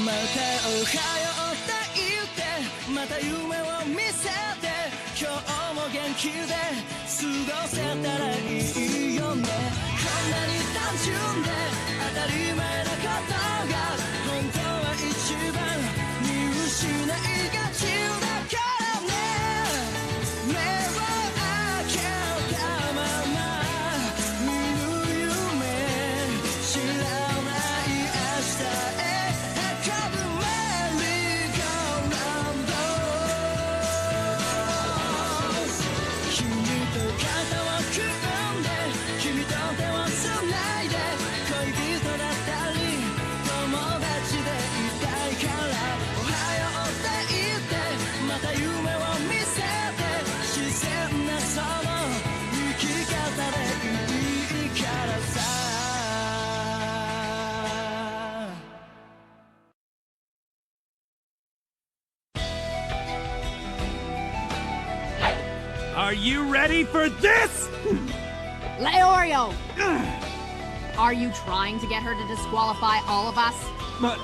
またおはようって言ってまた夢を見せて今日も元気で過ごせたらいいよねこんなに単純で当たり前なことが本当は一番見失いがちだからね目を開けたまま見ぬ夢知らない明日へ運ぶメリーゴーラウンド君と肩を組んで君と手をつないで恋人だったり友達でいたいからおはようって言ってまた夢を見せて自然なその生き方でいいからさ Are you ready for this? Leorio! Are you trying to get her to disqualify all of us? But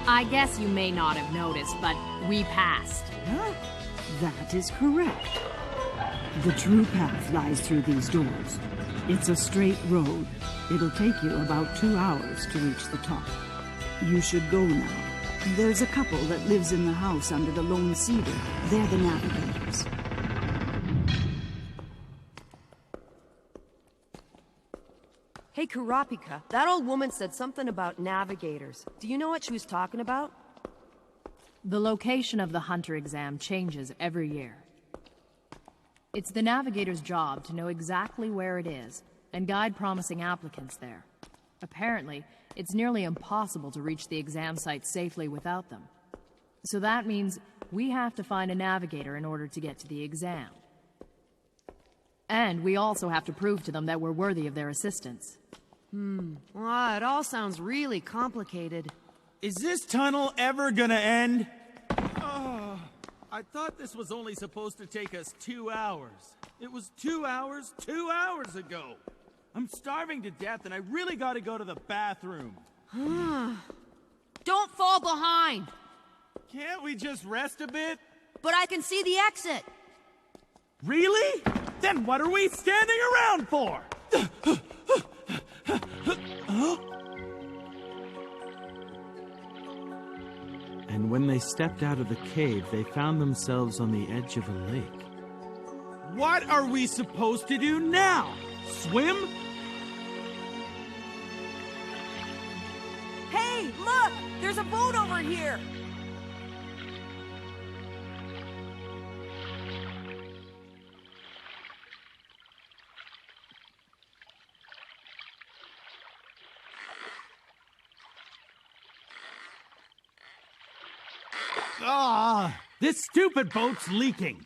I guess you may not have noticed, but we passed. Huh? That is correct. The true path lies through these doors. It's a straight road. It'll take you about 2 hours to reach the top. You should go now. There's a couple that lives in the house under the lone cedar. They're the navigators. Hey, Kurapika, that old woman said something about navigators. Do you know what she was talking about? The location of the hunter exam changes every year. It's the navigator's job to know exactly where it is and guide promising applicants there. Apparently, it's nearly impossible to reach the exam site safely without them. So that means we have to find a navigator in order to get to the exam. And we also have to prove to them that we're worthy of their assistance. Wow, it all sounds really complicated. is this tunnel ever gonna end? Oh, I thought this was only supposed to take us 2 hours. It was 2 hours 2 hours ago. I'm starving to death and I really gotta go to the bathroom. Don't fall behind! Can't we just rest a bit? But I can see the exit! Really? Then what are we standing around for? And when they stepped out of the cave, they found themselves on the edge of a lake. What are we supposed to do now? Swim? Hey, look! There's a boat over here! Ah, this stupid boat's leaking.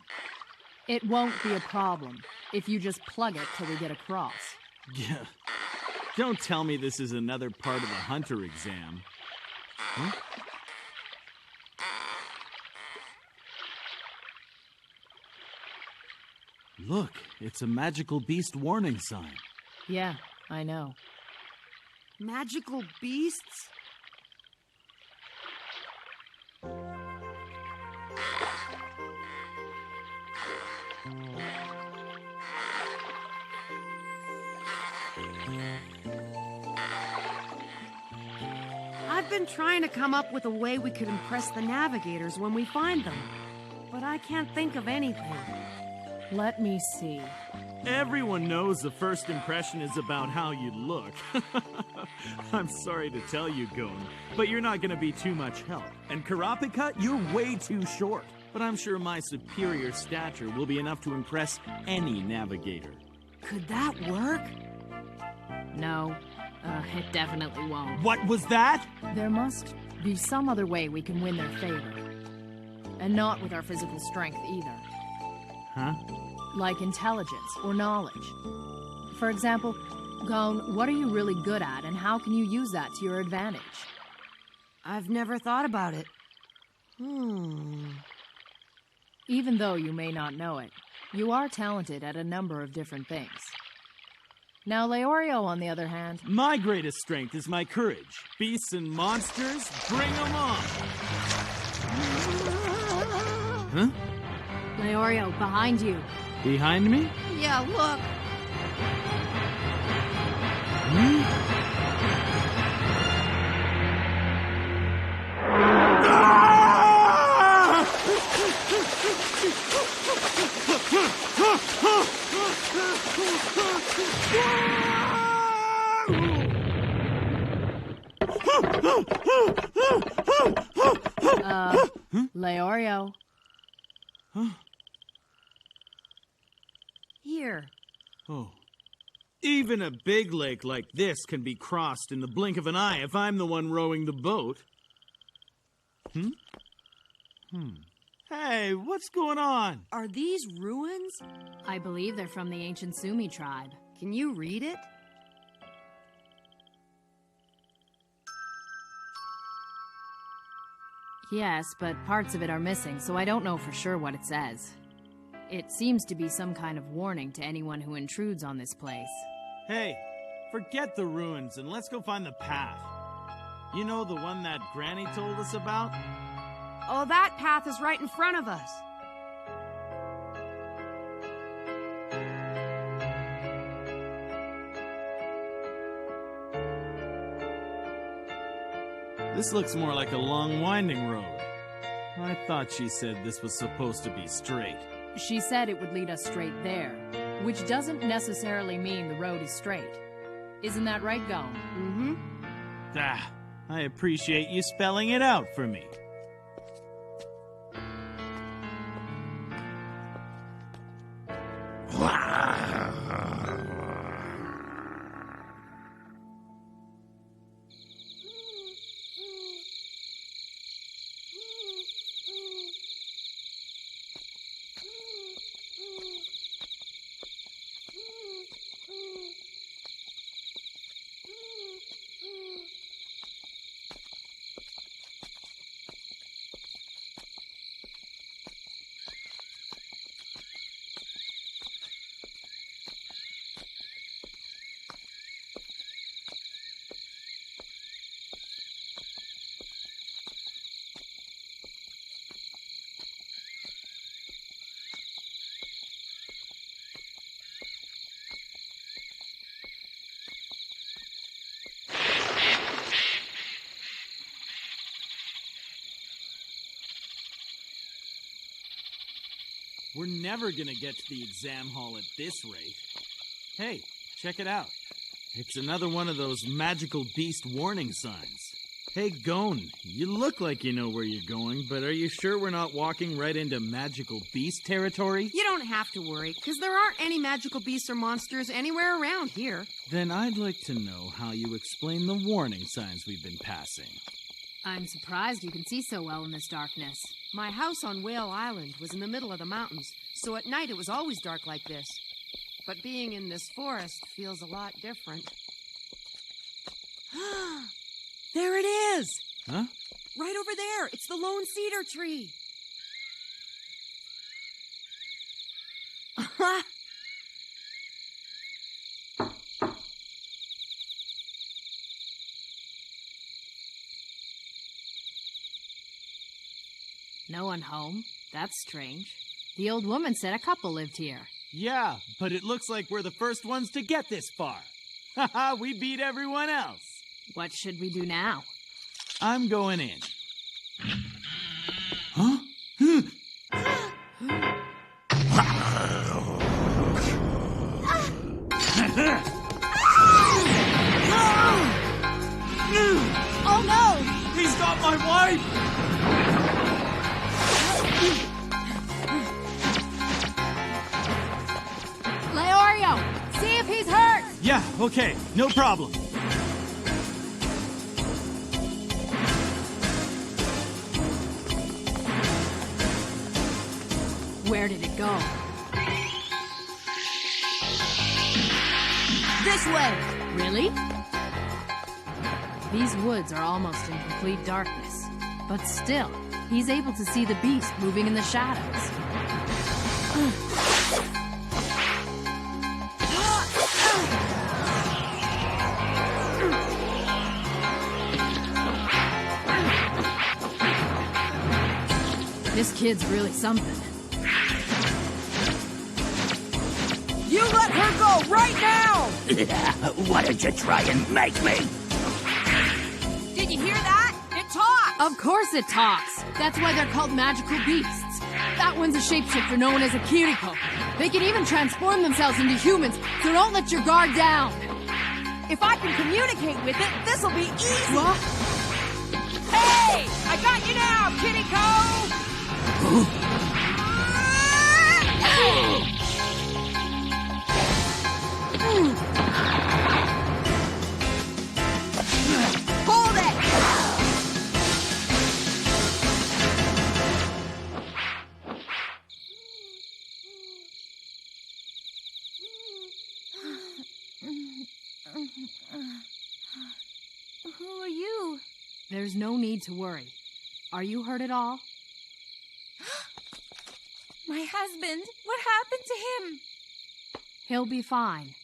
It won't be a problem if you just plug it till we get across. Yeah. Don't tell me this is another part of the hunter exam. Huh? Look, it's a magical beast warning sign. Yeah, I know. Magical beasts? I've been trying to come up with a way we could impress the navigators when we find them, but I can't think of anything. Let me see. Everyone knows the first impression is about how you look. I'm sorry to tell you, Gon, but you're not going to be too much help. And Kurapika, you're way too short. But I'm sure my superior stature will be enough to impress any navigator. Could that work? No, it definitely won't. What was that? There must be some other way we can win their favor. And not with our physical strength either. Huh? Like intelligence or knowledge. For example, Gon, what are you really good at and how can you use that to your advantage? I've never thought about it. Even though you may not know it, you are talented at a number of different things. Now Leorio, on the other hand... My greatest strength is my courage. Beasts and monsters, bring them on! Huh? Leorio, behind you. Behind me? Yeah, look. Leorio. Here. Oh. Even a big lake like this can be crossed in the blink of an eye if I'm the one rowing the boat. Hey, what's going on? Are these ruins? I believe they're from the ancient Sumi tribe. Can you read it? Yes, but parts of it are missing, so I don't know for sure what it says. It seems to be some kind of warning to anyone who intrudes on this place. Hey, forget the ruins and let's go find the path. You know, the one that Granny told us about? Oh, that path is right in front of us. This looks more like a long, winding road. I thought she said this was supposed to be straight. She said it would lead us straight there, which doesn't necessarily mean the road is straight. Isn't that right, Gone? Mm-hmm. Ah, I appreciate you spelling it out for me. We're never gonna get to the exam hall at this rate. Hey, check it out. It's another one of those magical beast warning signs. Hey, Gon, you look like you know where you're going, but are you sure we're not walking right into magical beast territory? You don't have to worry, because there aren't any magical beasts or monsters anywhere around here. Then I'd like to know how you explain the warning signs we've been passing. I'm surprised you can see so well in this darkness. My house on Whale Island was in the middle of the mountains, so at night it was always dark like this. But being in this forest feels a lot different. There it is! Huh? Right over there! It's the lone cedar tree! No one home? That's strange. The old woman said a couple lived here. Yeah, but it looks like we're the first ones to get this far. Haha, we beat everyone else. What should we do now? I'm going in. Huh? Oh no! He's got my wife! Leorio, see if he's hurt! Yeah, okay, no problem. Where did it go? This way! Really? These woods are almost in complete darkness, but still, he's able to see the beast moving in the shadows. This kid's really something. You let her go right now! Why don't you try and make me? Did you hear that? It talks! Of course it talks. That's why they're called magical beasts. That one's a shapeshifter known as a Kiriko. They can even transform themselves into humans, so don't let your guard down. If I can communicate with it, this'll be easy! What? Hey! I got you now, Kiriko! Hold it! Who are you? There's no need to worry. Are you hurt at all? My husband, what happened to him? He'll be fine.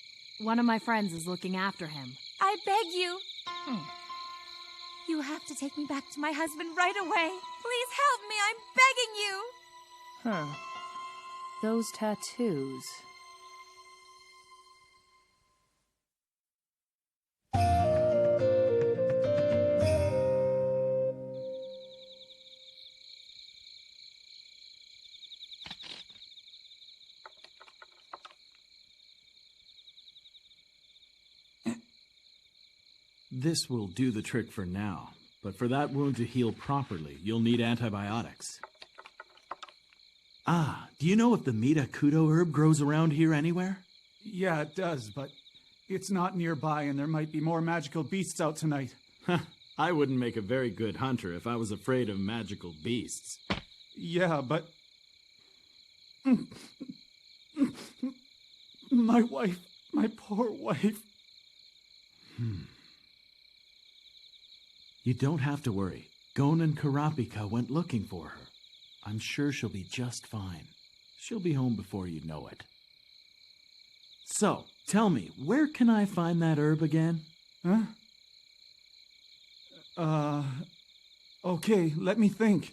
One of my friends is looking after him. I beg you. You have to take me back to my husband right away. Please help me, I'm begging you. Huh. Those tattoos. This will do the trick for now, but for that wound to heal properly, you'll need antibiotics. Ah, do you know if the Mitakudo herb grows around here anywhere? Yeah, it does, but it's not nearby and there might be more magical beasts out tonight. I wouldn't make a very good hunter if I was afraid of magical beasts. Yeah, but... my wife, my poor wife. You don't have to worry. Gon and Karapika went looking for her. I'm sure she'll be just fine. She'll be home before you know it. So, tell me, where can I find that herb again? Okay, let me think.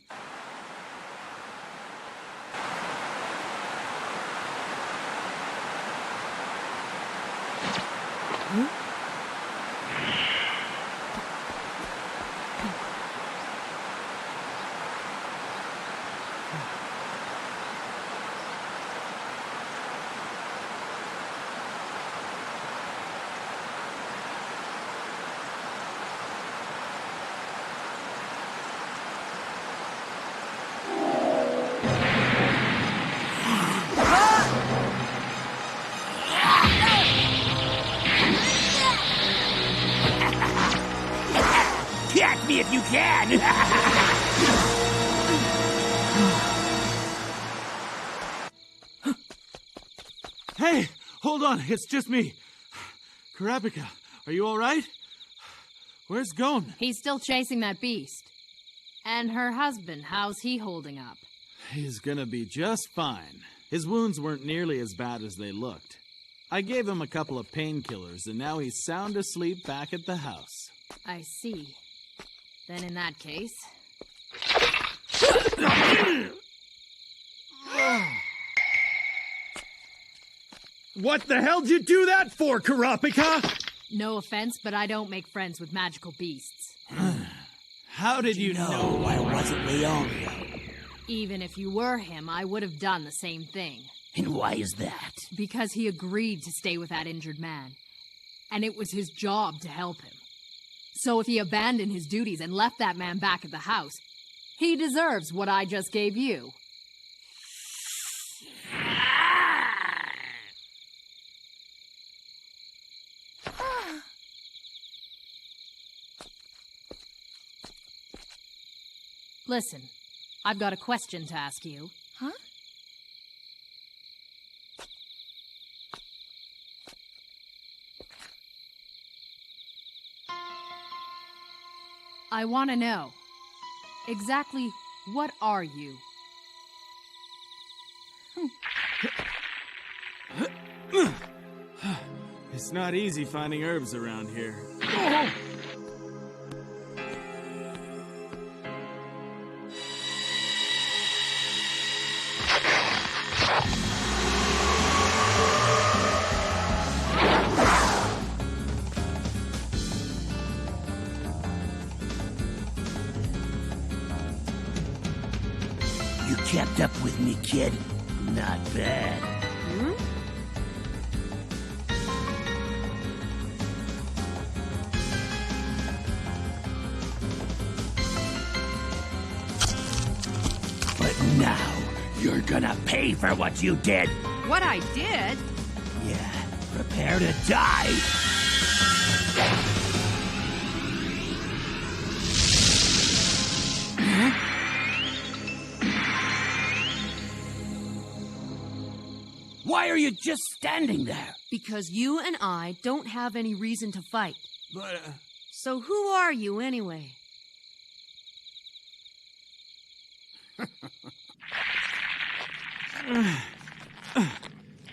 Catch me if you can! Hey, hold on, it's just me. Karapika, are you all right? Where's Gon? He's still chasing that beast. And her husband, how's he holding up? He's gonna be just fine. His wounds weren't nearly as bad as they looked. I gave him a couple of painkillers, and now he's sound asleep back at the house. I see. Then in that case... What the hell did you do that for, Karapika? No offense, but I don't make friends with magical beasts. How did you know I wasn't Leonio? Even if you were him, I would have done the same thing. And why is that? Because he agreed to stay with that injured man. And it was his job to help him. So if he abandoned his duties and left that man back at the house, he deserves what I just gave you. Listen, I've got a question to ask you. Huh? I want to know, exactly what are you? It's not easy finding herbs around here. kept up with me, kid. Not bad. But now, you're gonna pay for what you did. What I did? Yeah, prepare to die. Why are you just standing there? Because you and I don't have any reason to fight. But, So who are you, anyway?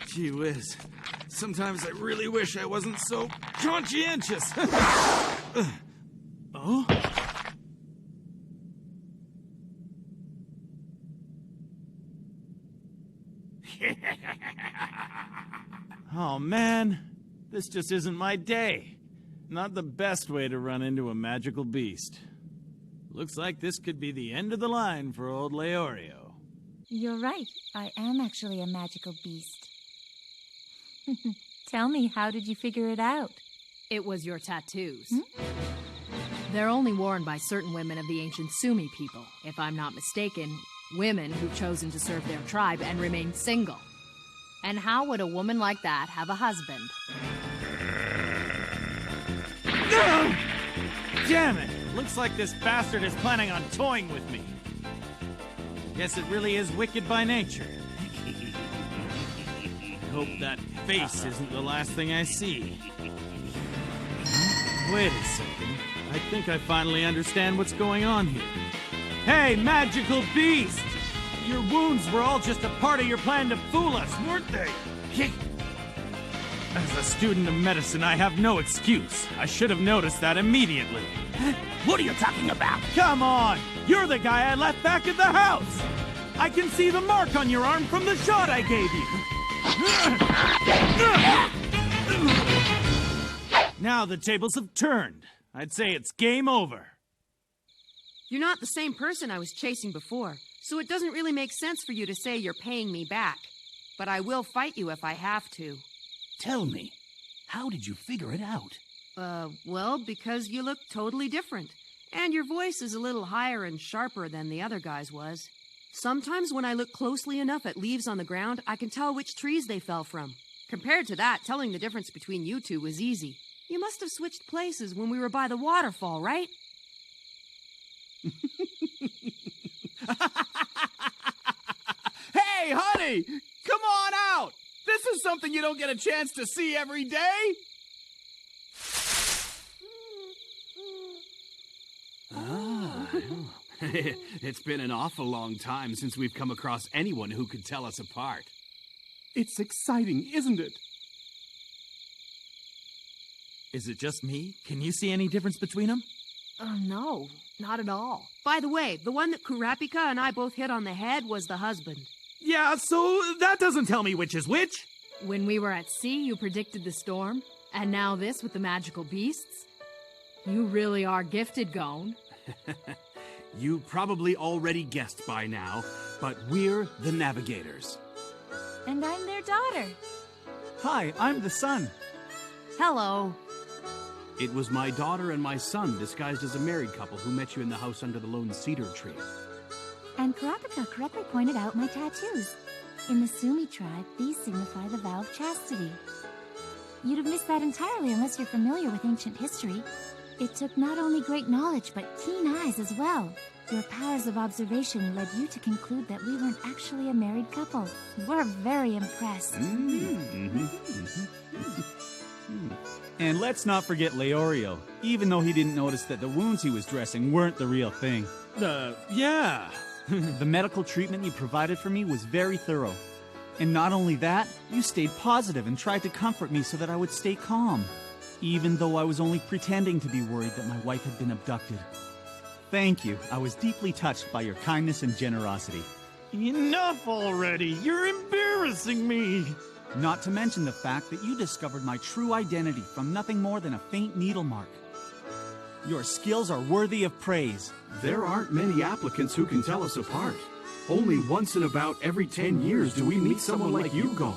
Gee whiz. Sometimes I really wish I wasn't so conscientious. Oh? Oh, man. This just isn't my day. Not the best way to run into a magical beast. Looks like this could be the end of the line for old Leorio. You're right. I am actually a magical beast. Tell me, how did you figure it out? It was your tattoos. They're only worn by certain women of the ancient Sumi people. If I'm not mistaken, women who've chosen to serve their tribe and remain single. And how would a woman like that have a husband? No! Damn it! Looks like this bastard is planning on toying with me. Guess it really is wicked by nature. Hope that face isn't the last thing I see. Wait a second. I think I finally understand what's going on here. Hey, magical beast! Your wounds were all just a part of your plan to fool us, weren't they? As a student of medicine, I have no excuse. I should have noticed that immediately. What are you talking about? Come on! You're the guy I left back at the house! I can see the mark on your arm from the shot I gave you! Now the tables have turned. I'd say it's game over. You're not the same person I was chasing before, so it doesn't really make sense for you to say you're paying me back. But I will fight you if I have to. Tell me, how did you figure it out? Well, because you look totally different. And your voice is a little higher and sharper than the other guy's was. Sometimes when I look closely enough at leaves on the ground, I can tell which trees they fell from. Compared to that, telling the difference between you two was easy. You must have switched places when we were by the waterfall, right? Hey, honey! Come on out! This is something you don't get a chance to see every day! It's been an awful long time since we've come across anyone who could tell us apart. It's exciting, isn't it? Is it just me? Can you see any difference between them? No, not at all. By the way, the one that Kurapika and I both hit on the head was the husband. Yeah, so that doesn't tell me which is which. When we were at sea, you predicted the storm, and now this with the magical beasts? You really are gifted, Gon. You probably already guessed by now, but we're the Navigators. And I'm their daughter. Hi, I'm the son. Hello. It was my daughter and my son disguised as a married couple who met you in the house under the lone cedar tree. And Kurapika correctly pointed out my tattoos. In the Sumi tribe, these signify the vow of chastity. You'd have missed that entirely unless you're familiar with ancient history. It took not only great knowledge, but keen eyes as well. Your powers of observation led you to conclude that we weren't actually a married couple. We're very impressed. And let's not forget Leorio, even though he didn't notice that the wounds he was dressing weren't the real thing. Yeah. The medical treatment you provided for me was very thorough. And not only that, you stayed positive and tried to comfort me so that I would stay calm, even though I was only pretending to be worried that my wife had been abducted. Thank you. I was deeply touched by your kindness and generosity. Enough already. You're embarrassing me. Not to mention the fact that you discovered my true identity from nothing more than a faint needle mark. Your skills are worthy of praise. There aren't many applicants who can tell us apart. Only once in about every 10 years do we meet someone like you, Gon.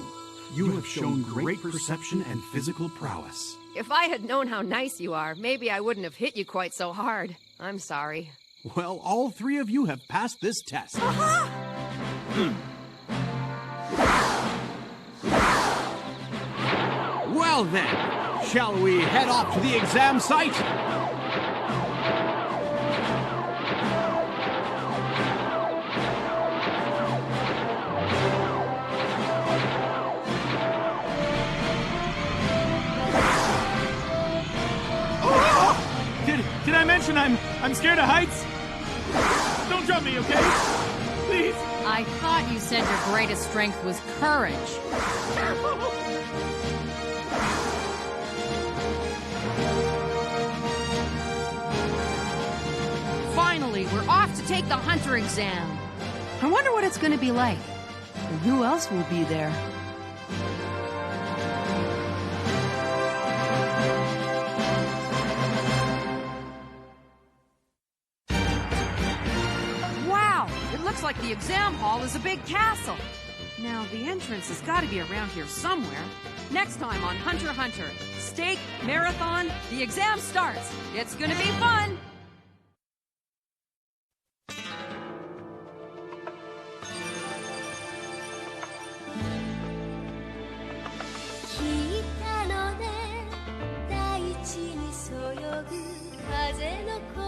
You have shown great perception and physical prowess. If I had known how nice you are, maybe I wouldn't have hit you quite so hard. I'm sorry. Well, all three of you have passed this test. Well then, shall we head off to the exam site? Did I mention I'm scared of heights? Don't jump me, okay? Please. I thought you said your greatest strength was courage. Finally, we're off to take the hunter exam. I wonder what it's going to be like. And who else will be there? Wow, it looks like the exam hall is a big castle. Now, the entrance has got to be around here somewhere. Next time on Hunter x Hunter, Stake, Marathon, the exam starts. It's gonna be fun!「大地にそよぐ風の声」